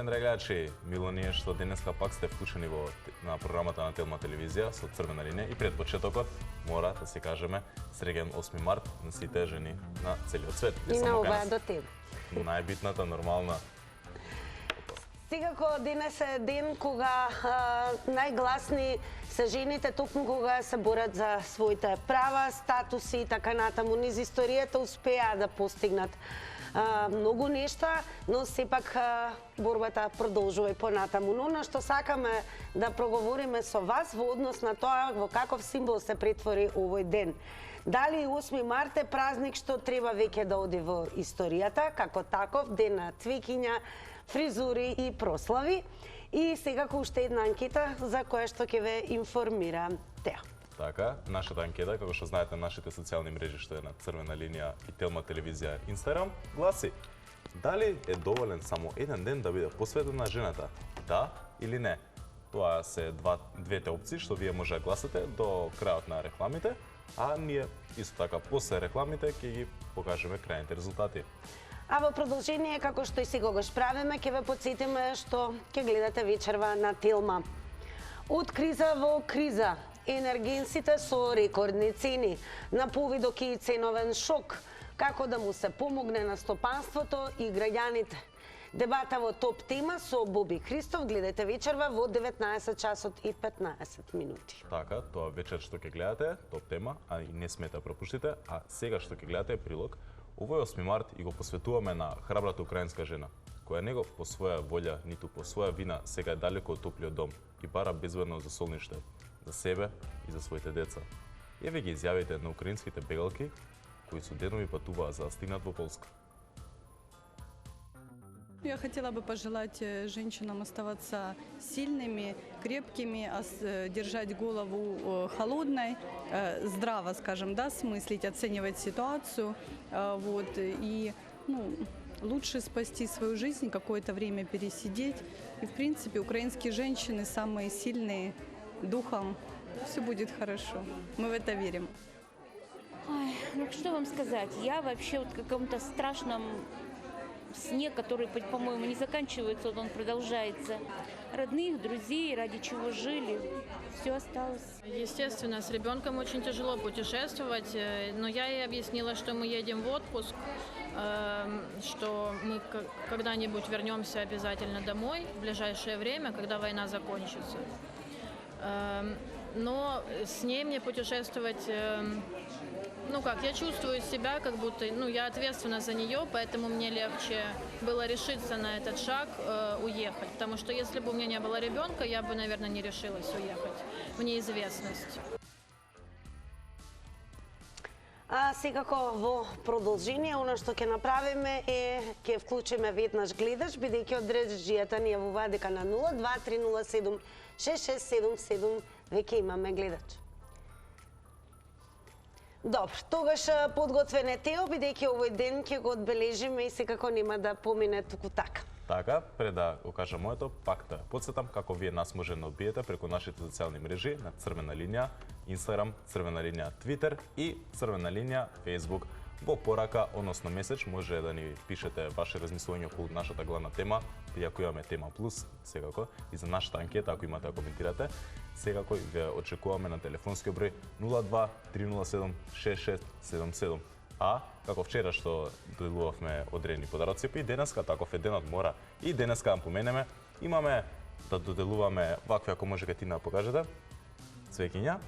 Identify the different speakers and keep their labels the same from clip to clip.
Speaker 1: ден, драги гледачи! Мило ни е што денеска пак сте вклучени на програмата на Телма телевизија со Црвена линија и пред почетокот мора да си кажеме среќен 8 март на сите жени на целиот свет.
Speaker 2: И на оваа до тебе.
Speaker 1: Најбитната, нормална.
Speaker 2: Секако денес е ден кога најгласни се жените, токму кога се борат за своите права, статуси и така натаму. Низ историјата успеа да постигнат многу нешта, но сепак борбата продолжува и понатаму. Но на што сакаме да проговориме со вас во однос на тоа во каков символ се претвори овој ден. Дали 8 март е празник што треба веќе да оди во историјата, како таков ден на цвеќиња, фризури и прослави. И секако уште една анкета за која што ќе ве информира Теа.
Speaker 1: Така, нашата анкета, како што знаете на нашите социјални мрежи што е на Црвена линија и Телма телевизија Инстаграм, гласи: дали е доволен само еден ден да биде посветен на жената? Да или не? Тоа се двете опции што вие може да гласате до крајот на рекламите, а ние исто така после рекламите ќе ги покажеме крајните резултати.
Speaker 2: А во продолжение, како што и секогаш правиме, ќе ве потсетиме што ќе гледате вечерва на Телма. Од криза во криза, енергенсите со рекордни цени, на повидок и ценовен шок, како да му се помогне на стопанството и граѓаните. Дебата во топ тема со Боби Христов гледате вечерва во 19 часот и 15 минути.
Speaker 1: Така, тоа вечер што ќе гледате, топ тема, а и не смете да пропуштите, а сега што ќе гледате е прилог. Овој 8 март и го посветуваме на храбрата украинска жена, која него по своја волја, ниту по своја вина, сега е далеко од топлиот дом и бара безбедно за солниште, за себе и за своите деца. Еве ги изјавите на украинските бегалки, кои со денови патуваат за да стигнат во Полска.
Speaker 3: Я хотела бы пожелать женщинам оставаться сильными, крепкими, держать голову холодной, здраво, скажем, да, смыслить, оценивать ситуацию, вот, и, лучше спасти свою жизнь, какое-то время пересидеть. И, в принципе, украинские женщины самые сильные духом. Все будет хорошо. Мы в это верим.
Speaker 4: Ой, что вам сказать? Я вообще в каком-то страшном сне, который, по-моему, не заканчивается, он продолжается. Родных, друзей, ради чего жили, все осталось.
Speaker 5: Естественно, с ребенком очень тяжело путешествовать, но я ей объяснила, что мы едем в отпуск, что мы когда-нибудь вернемся обязательно домой в ближайшее время, когда война закончится. Но с ней мне путешествовать, я чувствую себя, как будто, я ответственна за нее, поэтому мне легче было решиться на этот шаг, уехать. Потому что если бы у меня не было ребенка, я бы, наверное, не решилась уехать в неизвестность.
Speaker 2: А секако во продолжение, оно што ќе направиме е ќе вклучиме веднаш гледач, бидејќи од реджијата ни ја вова дека на 02307 6677 веќе имаме гледач. Добро, тогаш подготвен е Тео, бидејќи овој ден ќе го одбележиме и секако нема да помине туку така.
Speaker 1: Така, пред да го кажам моето, пак да подсетам како вие нас може да одбиете преку нашите социјални мрежи на Црвена линија, Инстаграм, Црвена линија, Твитер и Црвена линија, Фејсбук. Во порака, односно месеч, може да ни пишете ваше размислување околу нашата главна тема, иако имаме тема плюс, секако, и за нашата анкета, ако имате да коментирате, секако ве очекуваме на телефонски број 02 307 6677. А, како вчера што доделувавме одредени подароци, и денеска, таков е денот мора, и денеска да поменеме, имаме да доделуваме вакви, ако може Тина да покажете, цвеќиња.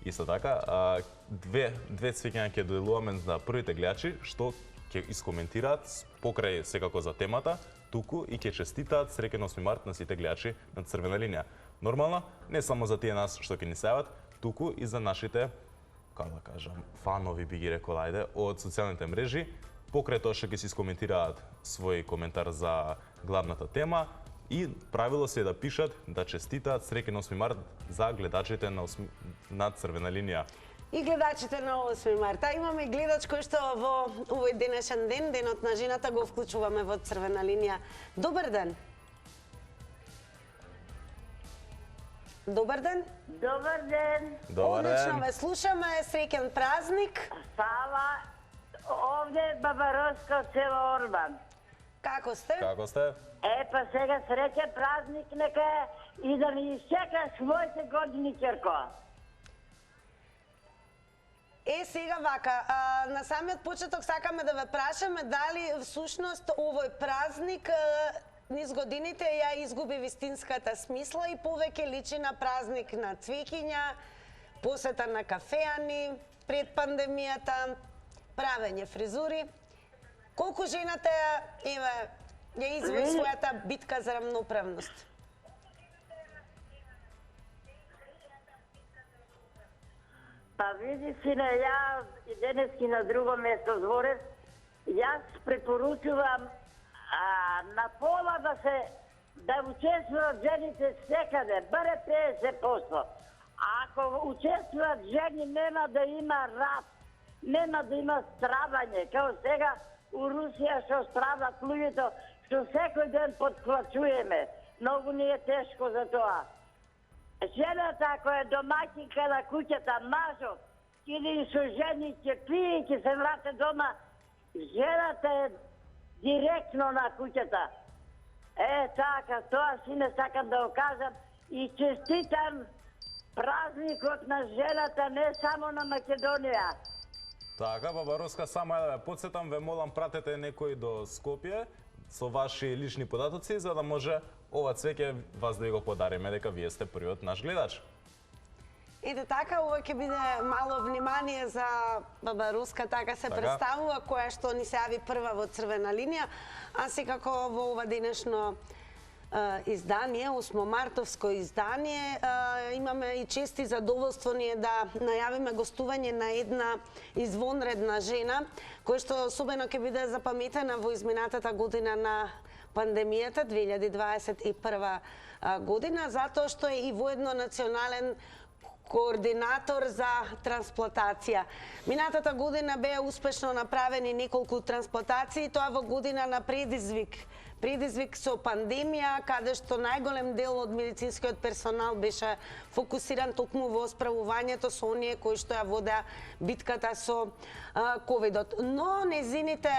Speaker 1: Исто така, две цвеќиња ќе доделуваме за првите гледачи што ќе искоментираат покрај секако за темата, туку и ќе честитаат среќен 8 март на сите гледачи на Црвена линија. Нормално, не само за тие нас што ќе ни сејават, туку и за нашите, како да кажам, фанови би ги рекол, ајде, од социјалните мрежи, покрај тоа што ќе се искоментираат свој коментар за главната тема, и правило се е да пишат, да честитаат среќен 8 март за гледачите на Црвена линија.
Speaker 2: И гледачите на 8 марта. Имаме гледач кој што во овој денешен ден, денот на жената, го вклучуваме во Црвена линија. Добар ден! Добар ден!
Speaker 6: Добар ден!
Speaker 1: Добар ден!
Speaker 2: Одлично ве слушаме, среќен празник!
Speaker 6: Става овде Баба Роска од село Орбан.
Speaker 2: Како сте?
Speaker 1: Како сте?
Speaker 6: Па сега среќен празник нека е и да ни изчека своите години, ќерко.
Speaker 2: Сега вака, на самиот почеток сакаме да ве прашаме дали всушност овој празник низ годините ја изгуби вистинската смисла и повеќе личи на празник на цвеќиња, посета на кафеани пред пандемијата, правење фризури. Колку жената ја извои својата битка за рамноправност?
Speaker 6: Па види сине, ја и денески на друго место зборев, јас препоручувам на пола да учествуват жените секаде, баре 50%. Ако учествуват жени, нема да има рад, нема да има страдање, као сега у Русија што страдат луѓето, што секој ден подплачуеме. Многу ни е тешко за тоа. Жената, ако е домаќинка на куќата, мажот, или со жени ќе пие и ќе се врате дома, жената е директно на куќата. Така, тоа си не сакам да го кажам и честитам празникот на жената не само на Македонија.
Speaker 1: Така, баба Роска, само да ве подсетам, ве молам пратете некој до Скопје со ваши лични податоци, за да може ова цвеќе вас да ви го подариме, дека вие сте првиот наш гледач.
Speaker 2: Ете така, ова ќе биде мало внимание за баба Руска, така се представува, која што ни се јави прва во црвена линија, а секако во ова денешно издание, 8 мартовско издание, имаме и чест и задоволство ние да најавиме гостување на една извонредна жена, која што особено ќе биде запаметена во изминатата година на пандемијата 2021 година, затоа што е и воедно национален координатор за трансплантација. Минатата година беа успешно направени неколку трансплантации, тоа во година на предизвик со пандемија, каде што најголем дел од медицинскиот персонал беше фокусиран токму во справувањето со оние кои што ја водеа битката со ковидот. Но незините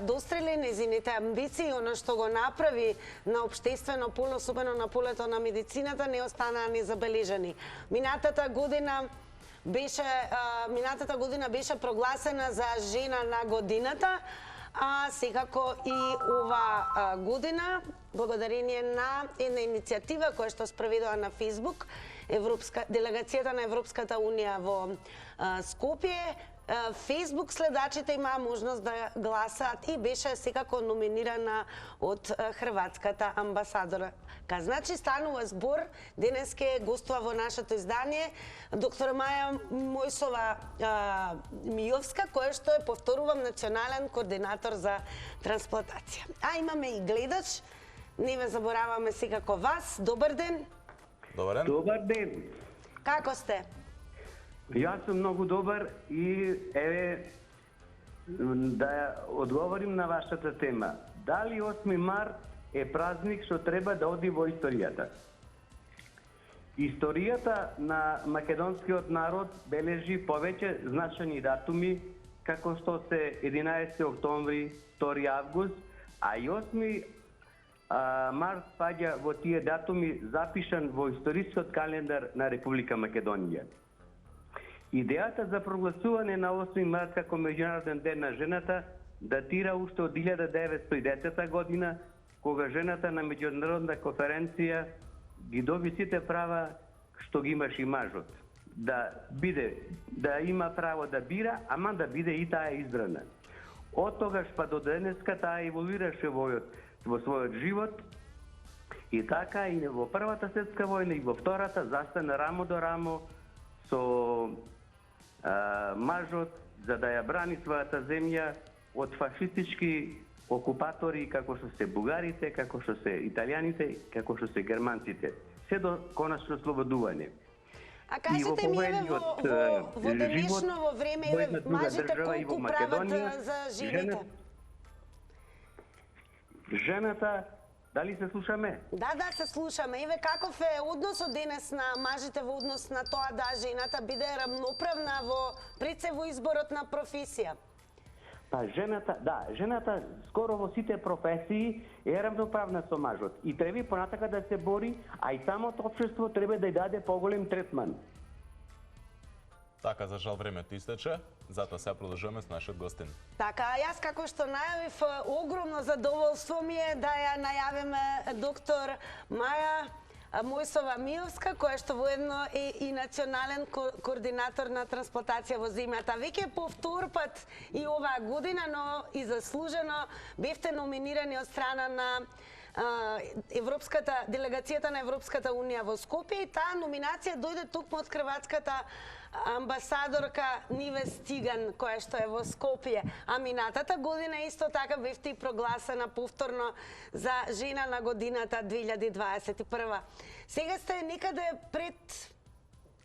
Speaker 2: дострели, незините амбиции, она што го направи на општествено поле, особено на полето на медицината, не останаа незабележани. Минатата година беше прогласена за жена на годината, а секако и ова година, благодарение на една иницијатива која што спроведува на Facebook, делегацијата на Европската Унија во Скопје, Facebook следачите имаа можност да гласаат и беше секако номинирана од хрватската амбасадора. Значи станува збор, денеске гостува во нашето издание доктор Маја Мојсова Мијовска, која што е, повторувам, национален координатор за трансплантација. А имаме и гледач, не ве забораваме секако вас. Добар ден.
Speaker 1: Добар ден.
Speaker 7: Добар ден.
Speaker 2: Како сте?
Speaker 7: Јас сум многу добар и да одговорим на вашата тема. Дали 8 март е празник што треба да оди во историјата? Историјата на македонскиот народ бележи повеќе значајни датуми, како што се 11 октомври, 2 август, а и 8 март паѓа во тие датуми запишан во историскиот календар на Република Македонија. Идејата за прогласување на 8 март како Меѓународен ден на жената датира уште од 1910 година, кога жената на меѓународна конференција ги доби сите права што ги имаш и мажот. Да има право да бира, ама да биде и таа избрана. Од тогаш па до денеска таа еволуираше во својот живот и така и во Првата светска војна и во Втората застана рамо до рамо со мажот за да ја брани својата земја од фашистички окупатори како што се бугарите, како што се италијаните, како што се германците, се до конечно слободување.
Speaker 2: А кажете ми, во денешново време, мажите колку прават за жените?
Speaker 7: Жената, дали се слушаме?
Speaker 2: Да, се слушаме. Еве каков е односот денес на мажите во однос на тоа да жената биде рамноправна пред се во изборот на професија?
Speaker 7: Па жената скоро во сите професии е равноправна со мажот и треба понатака да се бори, а и самото општество треба да ја даде поголем третман.
Speaker 1: Така, за жал времето истече, затоа сега продолжуваме с нашиот гостин.
Speaker 2: Така, а јас како што најавив, огромно задоволство ми е да ја најавиме доктор Маја Мојсова-Миовска, која што воедно е и национален координатор на трансплантација во земјата. Веќе по втор пат и оваа година, но и заслужено бевте номинирани од страна на делегацијата на Европската унија во Скопје и таа номинација дојде токму од хрватската амбасадорка Ниве Стиган, која што е во Скопје. А минатата година исто така бевте и прогласена повторно за жена на годината 2021. Сега сте некаде пред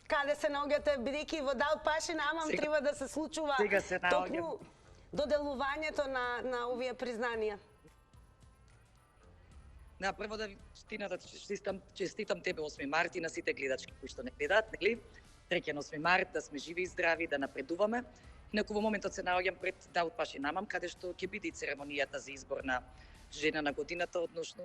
Speaker 2: каде се наоѓате, бидејќи во Дал Пашин Амам треба да се случува токму доделувањето на овие признанија.
Speaker 8: Прво да честитам тебе 8 март и на сите гледачки кои што не гледаат, нели? Среќен 8 март, да сме живи и здрави, да напредуваме. Инаку во моментот се наоѓам пред Даут Пашин Амам, каде што ќе биде и церемонијата за избор на жена на годината, односно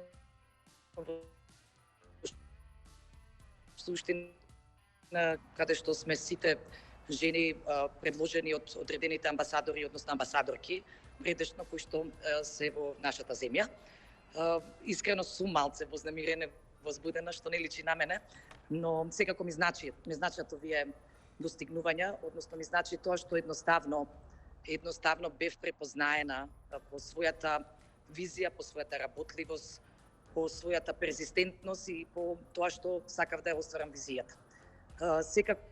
Speaker 8: суштина каде што сме сите жени предложени од одредените амбасадори, односно амбасадорки, предишно кои што се во нашата земја. Искрено сум малце вознемирена, возбудена, што не личи на мене, но секако ми значат овие достигнувања, односно ми значи тоа што едноставно бев препознаена по својата визија, по својата работливост, по својата перзистентност и по тоа што сакав да ја остварам визијата. Секако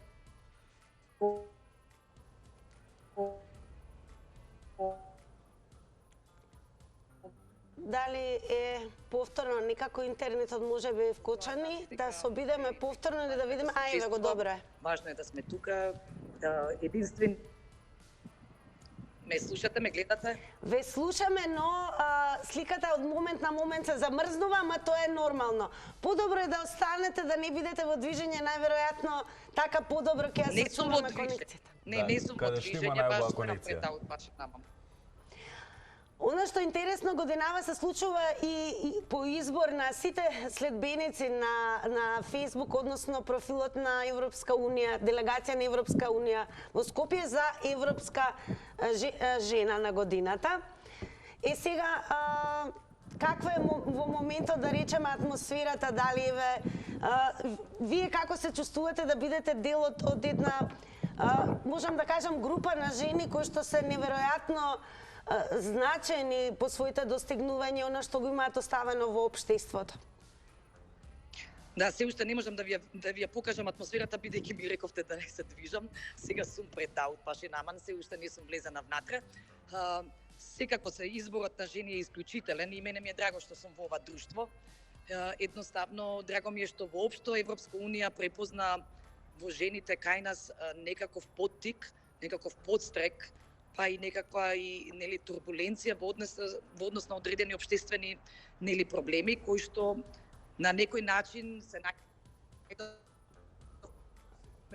Speaker 2: Дали е повторно, никако интернетот може би вкочани, да се обидеме повторно или да видиме, еве го, добро е.
Speaker 8: Важно е да сме тука, единствен. Ме слушате, ме гледате?
Speaker 2: Ве слушаме, но сликата од момент на момент се замрзнува, ама тоа е нормално. Подобро е да останете, да не бидете во движење, најверојатно така подобро ќе ја сачуваме конекцијата.
Speaker 8: Не сум во движење, баш сум напред од Пашин Амам.
Speaker 2: Оно што интересно годинава се случува и по избор на сите следбеници на Facebook, односно профилот на Европска Унија, делегација на Европска Унија во Скопје за Европска жена на годината. Сега, каква е во моментот, да речеме, атмосферата, дали вие како се чувствувате да бидете дел од една, можам да кажам, група на жени кои што се неверојатно значени по своите достигнувања, она што го имаат оставено во општеството?
Speaker 8: Да, се уште не можам да ви ја покажам атмосферата, бидејќи ми рековте да не се движам. Сега сум пред Даут Пашин Аман, се уште не сум влезена внатре. Секако се изборот на жени е исклучителен и мене ми е драго што сум во ова друштво. Едноставно, драго ми е што воопшто Европска Унија препозна во жените кај нас некаков поттик, некаков подстрек, па и некаква нели турбуленција во однос на одредени општествени нели проблеми кои што на некој начин се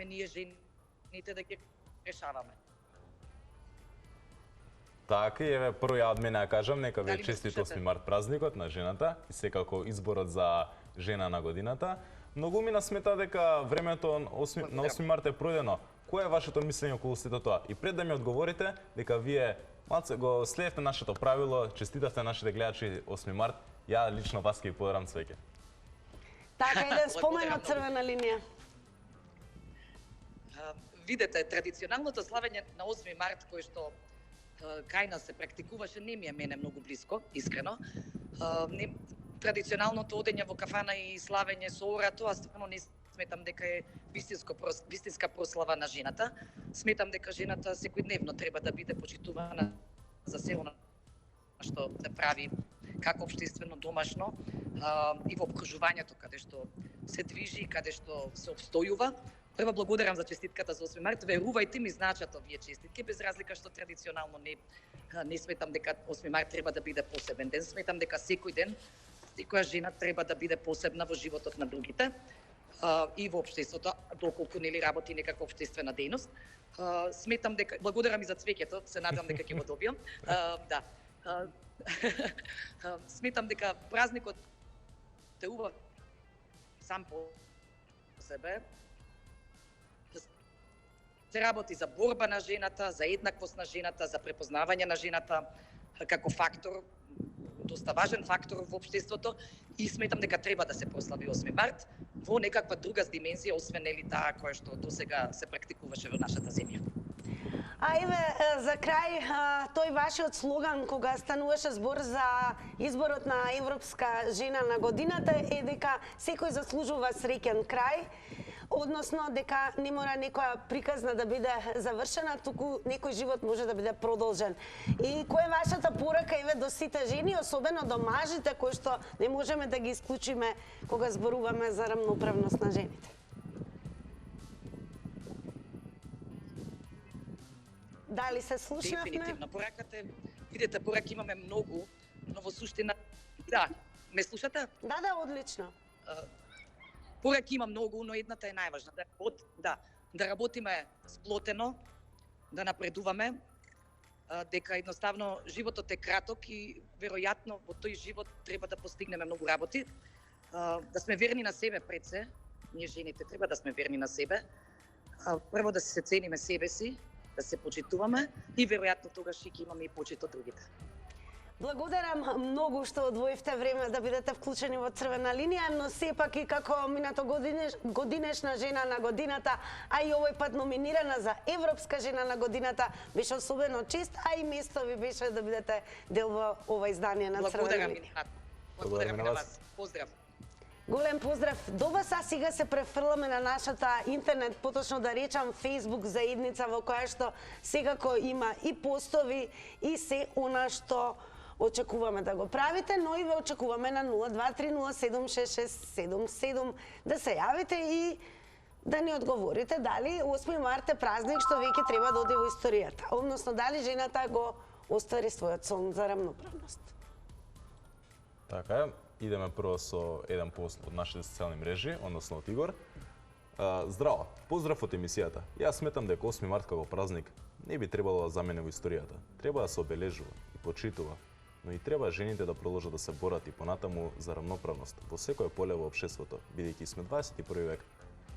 Speaker 8: ние жените да ги решаваме.
Speaker 1: Така, еве прво ја од мене ја кажам, нека ви честит 8 март празникот на жената и секако изборот за жена на годината. Многу мина смета дека времето на 8 март е пројдено. Кој е вашето мислење околу сето тоа? И пред да ми одговорите, дека вие малце го следевте нашето правило, честитавте нашите гледачи 8 март, ја лично вас ќе ви подарам цвеќе.
Speaker 2: Така, еден спомен од црвена линија.
Speaker 8: Видете, традиционалното славење на 8 март, кој што кај нас се практикуваше, не ми е мене многу блиско, искрено. Традиционалното одење во кафана и славење со ора, тоа стварно не сметам дека е вистинска прослава на жената. Сметам дека жената секојдневно треба да биде почитувана за се она што да прави како општествено, домашно и во обкружувањето каде што се движи, каде што се обстојува. Прво благодарам за честитката за 8 март. Верувајте ми, значат овие честитки, без разлика што традиционално не сметам дека 8 март треба да биде посебен ден. Сметам дека секој ден секоја жена треба да биде посебна во животот на другите. и во општеството, доколку нели работи некаква општествена дејност. Сметам дека благодарам и за цвеќето, се надам дека ќе го добиам. Да. Сметам дека празникот е убав сам по себе. Се работи за борба на жената, за еднаквост на жената, за препознавање на жената како фактор, доста важен фактор во општеството, и сметам дека треба да се прослави 8 март во некаква друга димензија, освен нели таа која што досега се практикуваше во нашата земја.
Speaker 2: А еве, за крај, тој вашиот слоган кога стануваше збор за изборот на Европска жена на годината е дека секој заслужува среќен крај, односно дека не мора некоја приказна да биде завршена, туку некој живот може да биде продолжен. И која е вашата порака еве до сите жени, особено до мажите кои што не можеме да ги исклучиме кога зборуваме за рамноправност на жените? Дали се слушнавме?
Speaker 8: Дефинитивно. Пораката е, видите, пораки имаме многу, но во суштина... Да, ме слушате?
Speaker 2: Да, одлично.
Speaker 8: Пораки има многу, но едната е најважна. Да работиме сплотено, да напредуваме, дека едноставно животот е краток и веројатно во тој живот треба да постигнеме многу работи. Да сме верни на себе пред се, ние жените треба да сме верни на себе. Прво да се цениме себе си, да се почитуваме и веројатно тогаш ќе имаме и почит од другите.
Speaker 2: Благодарам многу што одвоивте време да бидете вклучени во Црвена линија, но сепак и како минато годинешна жена на годината, а и овој пат номинирана за Европска жена на годината, беше особено чест, а и место ви беше да бидете дел во ова издание на Црвена линија.
Speaker 8: Благодарам на вас. Поздрав.
Speaker 2: Голем поздрав до вас, а сега се префрламе на нашата интернет, поточно да речам Facebook заедница во која што секако има и постови и се она што очекуваме да го правите, но и ве очекуваме на 023076677 да се јавите и да ни одговорите дали 8 март е празник што веќе треба да оди во историјата, односно дали жената го оствари својот сон за рамноправност.
Speaker 1: Така е. Идеме прво со еден пост од нашите социјални мрежи, односно од Игор. Здраво, поздрав од емисијата. Јас сметам дека 8 март како празник не би требало да замине во историјата. Треба да се обележува и почитува, но и треба жените да продолжат да се борат и понатаму за рамноправност во секое поле во општеството, бидејќи сме 21 век.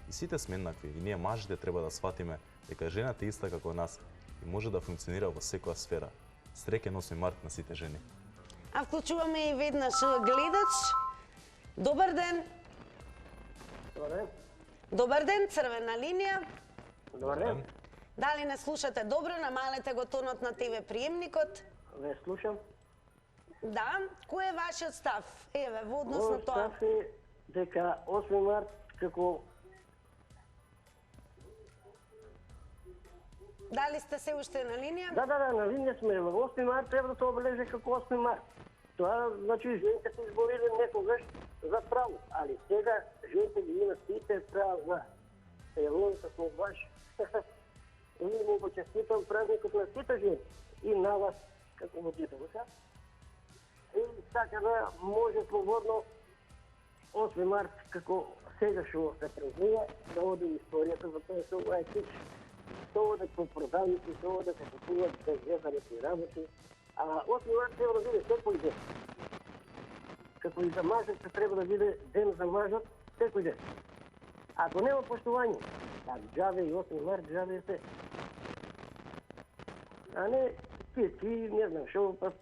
Speaker 1: И сите сме еднакви, и ние мажите треба да сватиме дека жената е иста како нас и може да функционира во секоја сфера. Среќен 8 март на сите жени.
Speaker 2: А вклучуваме и веднаш гледач. Добар ден.
Speaker 9: Добар ден.
Speaker 2: Добар ден, Црвена линија.
Speaker 9: Добар ден.
Speaker 2: Дали не слушате добро, намалете го тонот на ТВ приемникот.
Speaker 9: Не слушам.
Speaker 2: Да, кој е вашиот став? Еве, во односно
Speaker 9: Мојот
Speaker 2: тоа.
Speaker 9: став е дека 8 март како...
Speaker 2: Дали сте се уште на линија?
Speaker 9: Да, на линија сме. 8 март треба да се обележи како 8 март. Тоа, значи, жените се избориле некогаш за право, али сега жените ги имат сите права. Елонка со ваш. И му го честитам празникот на сите жени. И на вас, како водител. И така да може слободно 8 март, како сега што се празнува, да оди историјата, за тоа се ова е кич. Се одат по продавници, се одат да купуват безвезаните работи. А 8 март треба да биде секој ден. Како и за мажот треба да биде ден за мажот секој ден. Ако нема поштување, џабе и 8 март, џабе се. А не китки, не знам шо, па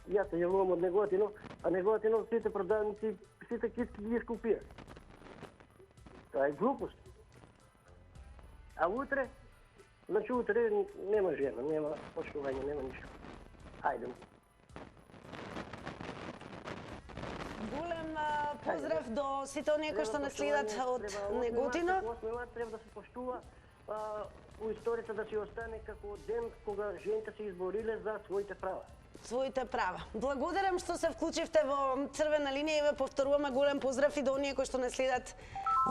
Speaker 9: јас се јавувам од Неготино, а Неготино сите продавници, сите китки ги искупија. Тоа е глупост. А утре, значи утре нема жена, нема поштување, нема ништо. Ајде.
Speaker 2: Голем поздрав до сите оние кои што не следат од Неготино.
Speaker 9: 8 март треба да се поштува у историјата, да си остане како ден кога жените се избориле за своите права.
Speaker 2: Своите права. Благодарам што се вклучивте во Црвена линија и ве повторуваме голем поздрав и до оние кои што не следат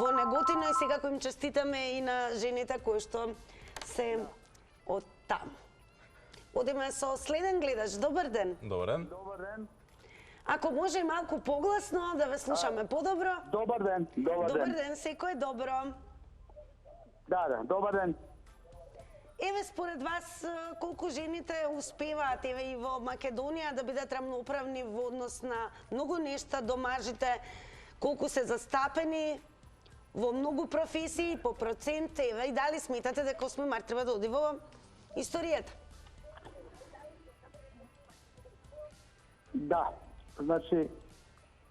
Speaker 2: во Неготино и секако им честитаме и на жените кои што се од таму. Одиме со следен гледач. Добар ден.
Speaker 1: Добар ден.
Speaker 9: Добар ден.
Speaker 2: Ако може и малку погласно да ве слушаме подобро.
Speaker 10: Добар ден, добар
Speaker 2: Добар
Speaker 10: ден.
Speaker 2: ден, секој е добро.
Speaker 10: Да, добар ден.
Speaker 2: Еве според вас колку жените успеваат еве и во Македонија да бидат рамноправни во однос на многу нешта до мажите, колку се застапени во многу професии по процент, еве и дали сметате дека 8 март треба да оди во историјата?
Speaker 10: Да, значи,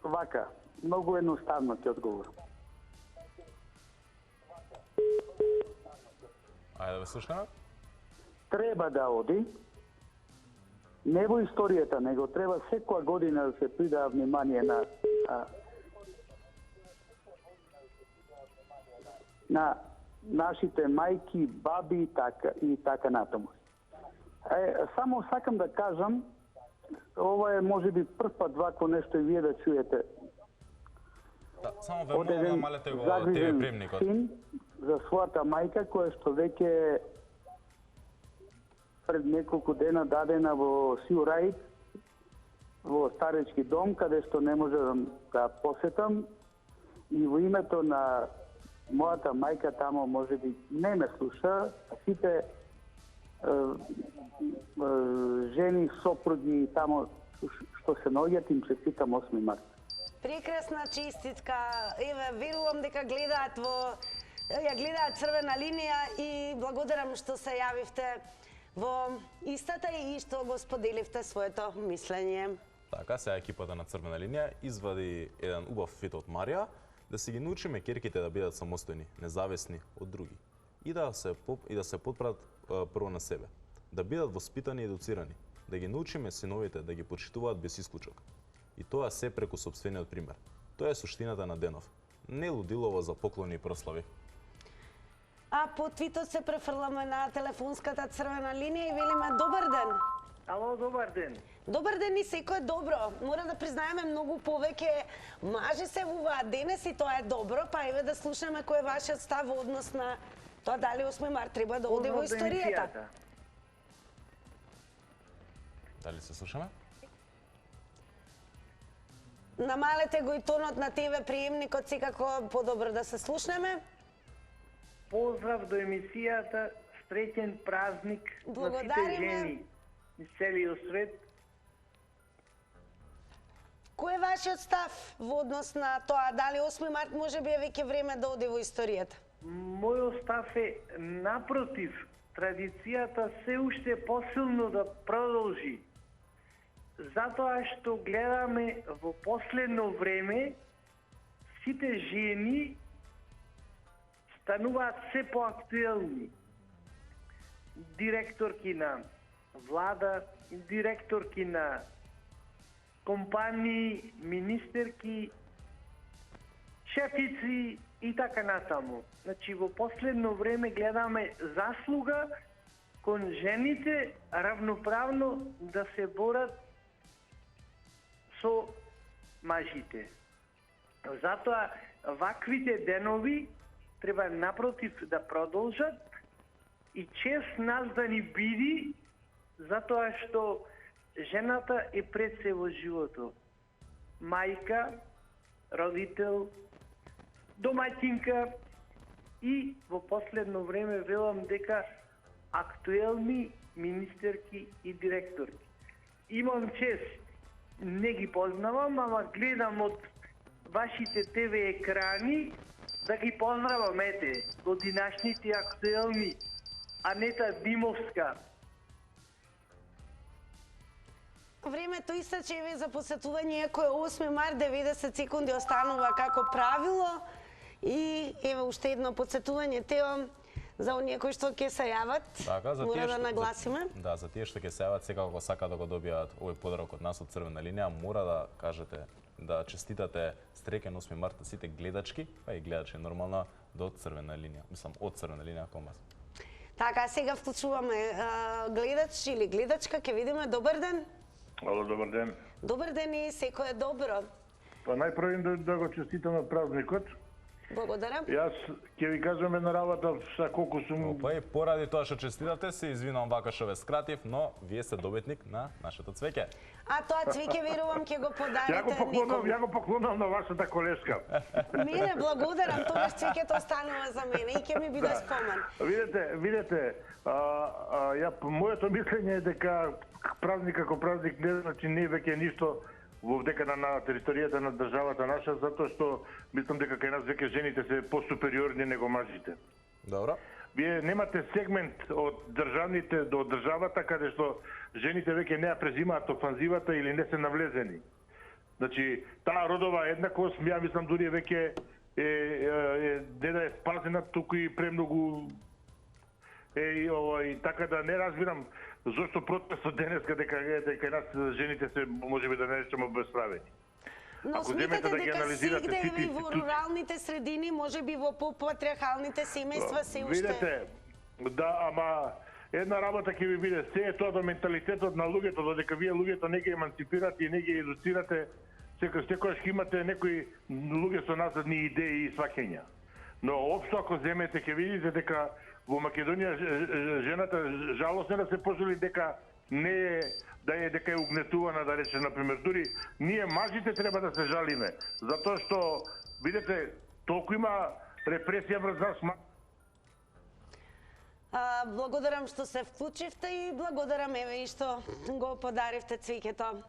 Speaker 10: вака, многу едноставно ти одговор.
Speaker 1: Ајде да ве слушнеме.
Speaker 10: Треба да оди, не во историјата, него треба секоја година да се придава внимание на нашите мајки, баби и така натаму. Само сакам да кажам, ова е можеби прв пат вакво нешто и вие да чуете.
Speaker 1: Да, само ве молам да малете го ТВ премникот.
Speaker 10: Син за својата мајка која што веќе пред неколку дена дадена во Сиураид, во старечки дом, каде што не можам да посетам, и во името на мојата мајка тамо можеби не ме слуша, сите жени, сопруги тамо што се наоѓаат, им честитам 8 март.
Speaker 2: Прекрасна честитка. Еве, верувам дека гледаат ја гледаат Црвена линија и благодарам што се јавивте во истата и што го споделивте своето мислење.
Speaker 1: Така, сега екипата на Црвена линија извади еден убав фит од Марија, да си ги научиме ќерките да бидат самостојни, независни од други и да се подпрат прво на себе, да бидат воспитани и едуцирани, да ги научиме синовите да ги почитуваат без исклучок. И тоа се преку сопствениот пример. Тоа е суштината на денов. Не лудилово за поклони и прослави.
Speaker 2: А по твитот се префрламе на телефонската Црвена линија и велиме добар ден.
Speaker 9: Ало, добар ден.
Speaker 2: Добар ден и секој е добро. Мора да признаеме многу повеќе мажи се во оваа денес и тоа е добро, па еве да слушаме кој е вашиот став во однос на тоа дали 8 март треба да оди во историјата.
Speaker 1: Дали се слушаме?
Speaker 2: Намалете го и тонот на ТВ приемникот, секако подобро да се слушнеме.
Speaker 9: Поздрав до емисијата, среќен празник на сите жени из целиот свет.
Speaker 2: Кој е вашиот став во однос на тоа дали 8 март може би е веќе време да оди во историјата?
Speaker 9: Мојот став е напротив, традицијата се уште посилно да продолжи. Затоа што гледаме во последно време сите жени стануваат се поактуелни. Директорки на влада, директорки на компании, министерки, шефици и така натаму. Значи, во последно време гледаме заслуга кон жените равноправно да се борат со мажите. Затоа ваквите денови треба напротив да продолжат и чест нас да ни биди, затоа што жената е пред се во животот. Мајка, родител, домаќинка и во последно време велам дека актуелни министерки и директорки. Имам чест, не ги познавам, ама гледам од вашите ТВ екрани да ги поздравам, ете, годинашните актуелни, Анета Димовска.
Speaker 2: Времето истече еве за посетување, кој е 8 март, 90 секунди останува како правило. И еве уште едно подсетување, Тео, за оние кои што ќе се јават,
Speaker 1: така,
Speaker 2: мора да нагласиме.
Speaker 1: Да, за тие што ќе се јават, секако сака да го добијат овој подарок од нас од Црвена линија, мора да кажете, да честитате среќен 8 март на сите гледачки, па и гледачи нормално до Црвена линија, мислам од Црвена линија кон вас.
Speaker 2: Така, сега вклучуваме гледач или гледачка, ќе видиме. Добар ден.
Speaker 11: Ало, добар ден.
Speaker 2: Добар ден и секој е добро.
Speaker 11: Па најпрво да го честитаме празникот
Speaker 2: Благодарам.
Speaker 11: Јас ќе ви кажам една работа, са колку сум...
Speaker 1: Па и поради тоа што честитате, се извинувам вака што ве скратив, но вие сте добитник на нашето цвеќе.
Speaker 2: А тоа цвеќе верувам ќе го подарите
Speaker 11: Ја го поклонам на вашата колешка.
Speaker 2: Мене благодарам, тогаш цвеќето останува за мене и ќе ми биде спомен.
Speaker 11: Видете, моето мислење е дека празник како празник не значи не веќе ништо вовдека на територијата на државата наша, затоа што мислам дека кај нас веќе жените се посупериорни него мажите.
Speaker 1: Добро.
Speaker 11: Вие немате сегмент од државните до државата каде што жените веќе не ја презимаат офанзивата или не се навлезени. Значи, таа родова еднаквост, ја мислам дури веќе не да е спазена, туку и премногу така да не разбирам зошто протестот денеска дека кај нас жените се можеби да не речеме обесправени.
Speaker 2: Но смитате дека сигде во руралните средини, можеби во попатриархалните семејства се уште...
Speaker 11: Видете, да, ама една работа ќе ви биде, се е тоа до менталитетот на луѓето, додека вие луѓето не ги емансипирате и не ги едуцирате, секојаш ќе имате некои луѓе со назадни идеи и сваќања. Но општо ако земете ќе видите дека во Македонија жената жалосно да се пожели дека не е дека е угнетувана, да рече, например, дури ние мажите треба да се жалиме, затоа што видите толку има репресија врз нас.
Speaker 2: Благодарам што се вклучивте и благодарам еве и што го подаривте цвеќето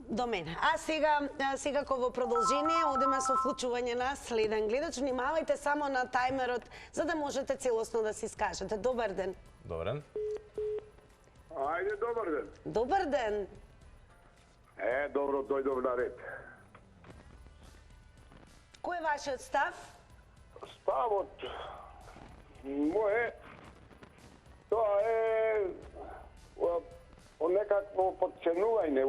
Speaker 2: до мене. А сега во продолжение одиме со вклучување на следен гледач. Внимавајте само на тајмерот за да можете целосно да се искажете. Добар ден.
Speaker 1: Добар ден.
Speaker 12: Ајде, добар ден.
Speaker 2: Добар ден.
Speaker 12: Добро, дојдов на ред.
Speaker 2: Кој е вашиот став?
Speaker 12: Ставот мој тоа е некакво подценување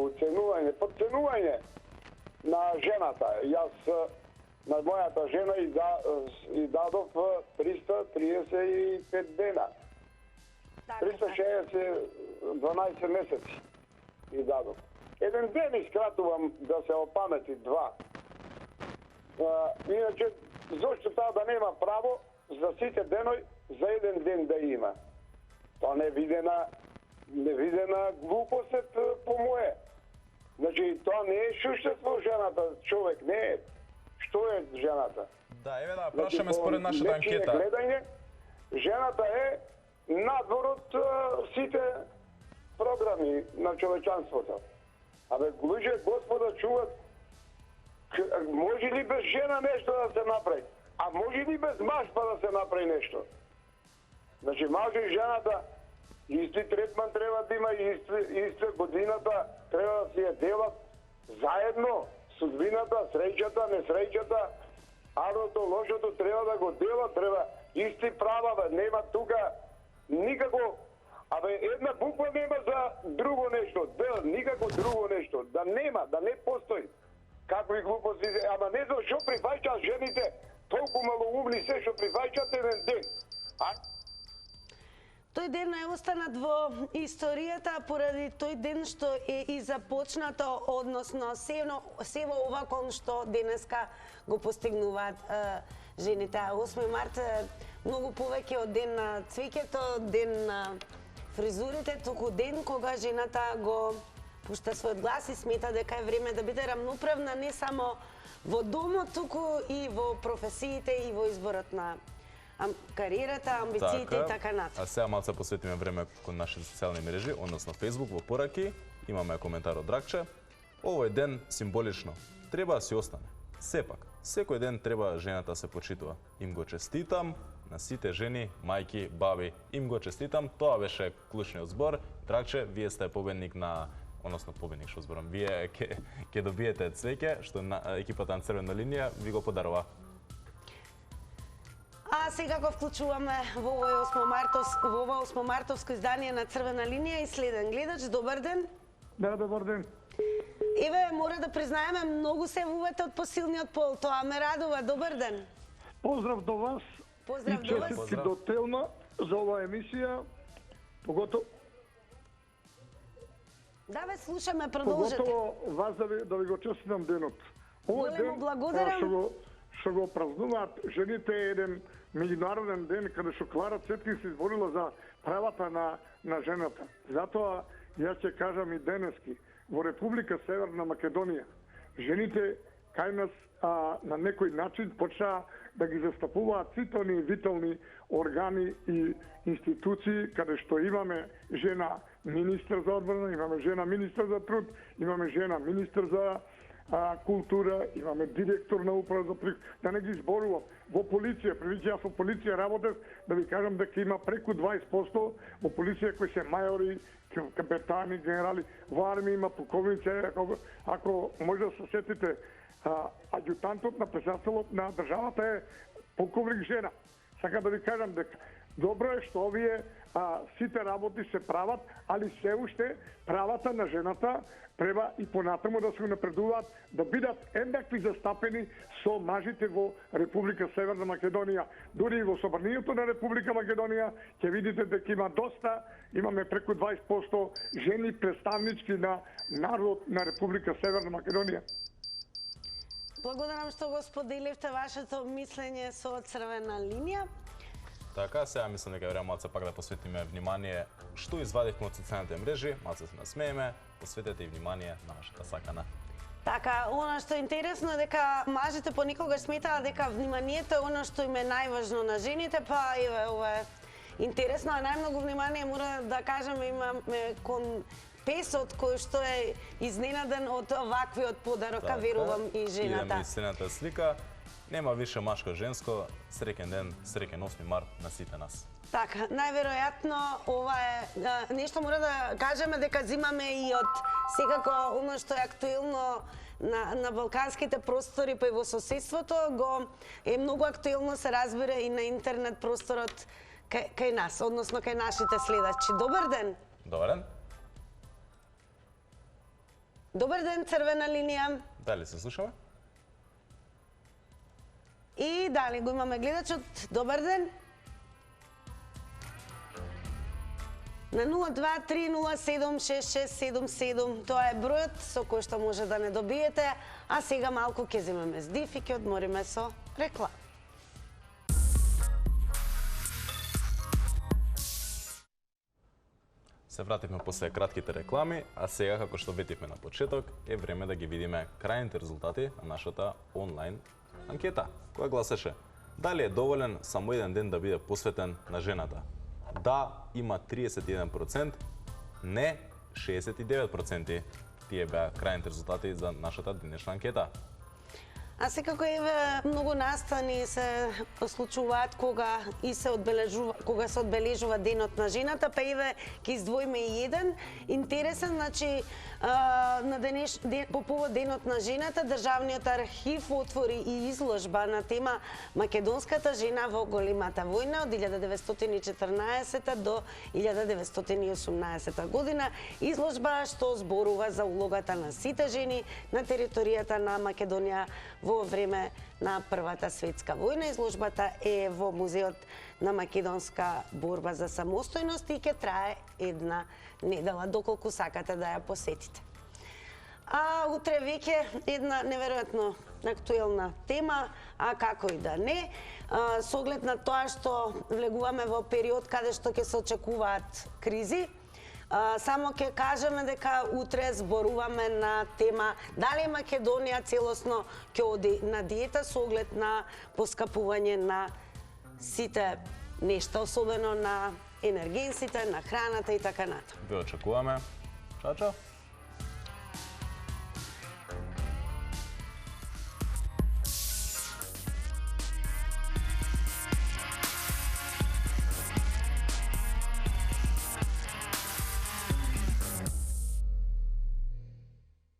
Speaker 12: на жената. Јас на мојата жена и дадов 335 дена. 312 месеци и дадов. Еден ден искратувам да се опамети, два. Иначе, зошто таа да нема право за сите деној за еден ден да има? Тоа невидена глупост по моје. Значи, тоа не е суштество жената, човек не е. Што е жената?
Speaker 1: Да, еве да прашаме според нашата анкета.
Speaker 12: Гледање, жената е надвор од сите програми на човечанството. Абе, луѓе, Господа, чуват, може ли без жена нешто да се направи? А може ли без маж па да се направи нешто? Значи, мажот и жената исти третман треба да има, иста годината треба да си ја делат заедно, судбината, среќата, несреќата, арното, лошото треба да го делат, треба исти права, нема тука никако, една буква нема за друго нешто, никако друго нешто, да нема, да не постои. Какви глупости, ама не знам што прифаќаат жените, толку малоумни се што прифаќаат еден ден.
Speaker 2: Тој ден е останат во историјата поради тој ден што е и започнато, односно се во ова кон што денеска го постигнуваат жените. 8 март многу повеќе од ден на цвеќето, ден на фризурите, туку ден кога жената го пушта својот глас и смета дека е време да биде рамноправна не само во домот, туку и во професиите и во изборот на кариерата, амбициите и така натаму.
Speaker 1: А сега малце посветиме време кон нашите социјални мрежи, односно Facebook, во пораки. Имаме коментар од Драгче. Овој ден символично треба да си остане. Сепак, секој ден треба жената се почитува. Им го честитам на сите жени, мајки, баби. Им го честитам. Тоа беше клучниот збор. Драгче, вие сте победник на победник, што зборам. Вие ќе добиете цвеќе што екипата на Црвена линија ви го подарува.
Speaker 2: А сега го вклучуваме во ова 8-мартовско издание на Црвена линија и следен гледач. Добар ден.
Speaker 13: Да, добар ден.
Speaker 2: Еве, мора да признаеме, многу се вувате од посилниот пол. Тоа ме радува. Добар ден.
Speaker 13: Поздрав до вас.
Speaker 2: Поздрав
Speaker 13: и
Speaker 2: до вас.
Speaker 13: честитки до Телма за оваа емисија. Поготово.
Speaker 2: Да, ве слушаме, продолжете.
Speaker 13: Поготово вас да ви го честитам денот.
Speaker 2: Големо благодарам.
Speaker 13: што го празнуваат жените еден меѓународен ден каде што Клара Цеткин се изборила за правата на жената. Затоа јас ќе кажам и денески во Република Северна Македонија жените кај нас на некој начин почнаа да ги застапуваат сите оние витални органи и институции каде што имаме жена министар за одбрана, имаме жена министар за труд, имаме жена министар за култура, имаме директор на управа за приход, да не ги зборувам. Во полиција, преди јас во полиција работев, да ви кажам дека има преку 20% во полиција кои се мајори, капетани, генерали, во армија има полковници, ако може да се сетите, аѓутантот на председателот на државата е полковник жена. Сакам да ви кажам дека добро е што овие сите работи се прават, али се уште правата на жената треба и понатаму да се напредуваат, да бидат еднакви застапени со мажите во Република Северна Македонија. Дури и во собранието на Република Македонија ќе видите дека има доста, имаме преку 20% жени представнички на народ на Република Северна Македонија.
Speaker 2: Благодарам што го споделивте вашето мислење со Црвена линија.
Speaker 1: Така, сега мислам дека време малце пак да посветиме внимание што извадивме од социјалните мрежи, малце се насмееме, посветете и внимание на вашата сакана.
Speaker 2: Така, она што е интересно е дека мажите понекогаш сметаат дека вниманието е она што им е најважно на жените, па еве ова е интересно, а најмногу внимание мора да кажеме имаме кон песот кој што е изненаден од оваквиот подарок, верувам и жената.
Speaker 1: Идеме и следната слика. Нема више машко-женско. Среќен ден, среќен 8 март на сите нас.
Speaker 2: Така, најверојатно ова е нешто мора да кажеме дека зимаме и од секако оно што е актуелно на балканските простори, па и во соседството, го е многу актуелно, се разбира и на интернет просторот кај нас, односно кај нашите следачи. Добар ден!
Speaker 1: Добар ден!
Speaker 2: Добар ден, Црвена линија.
Speaker 1: Дали се слушаме?
Speaker 2: И дали го имаме гледачот. Добар ден. На 023076677 тоа е бројот со кој што може да не добиете, а сега малку ќе земеме здив и ќе одмориме со реклама.
Speaker 1: Се вративме после кратките реклами, а сега, како што ветивме на почеток, е време да ги видиме крајните резултати на нашата онлайн анкета, која гласеше: дали е доволен само еден ден да биде посветен на жената? Да, има 31%, не 69%. Тие беа крајните резултати за нашата денешна анкета.
Speaker 2: А секако еве многу настани се случуваат кога се одбележува денот на жената, па еве ќе издвоиме и еден интересен, значи по повод денот на жената Државниот архив отвори и изложба на тема Македонската жена во големата војна од 1914 до 1918 година. Изложба што зборува за улогата на сите жени на територијата на Македонија во време на Првата светска војна. Изложбата е во Музеот на македонска борба за самостојност и ќе трае една недела, доколку сакате да ја посетите. А утре веќе една неверојатно актуелна тема, а како и да не, со оглед на тоа што влегуваме во период каде што ќе се очекуваат кризи. Само ќе кажеме дека утре зборуваме на тема дали Македонија целосно ќе оди на диета со оглед на поскапување на сите нешта, особено на енергенсите, на храната и така натаму.
Speaker 1: Ве очекуваме. Чао, чао!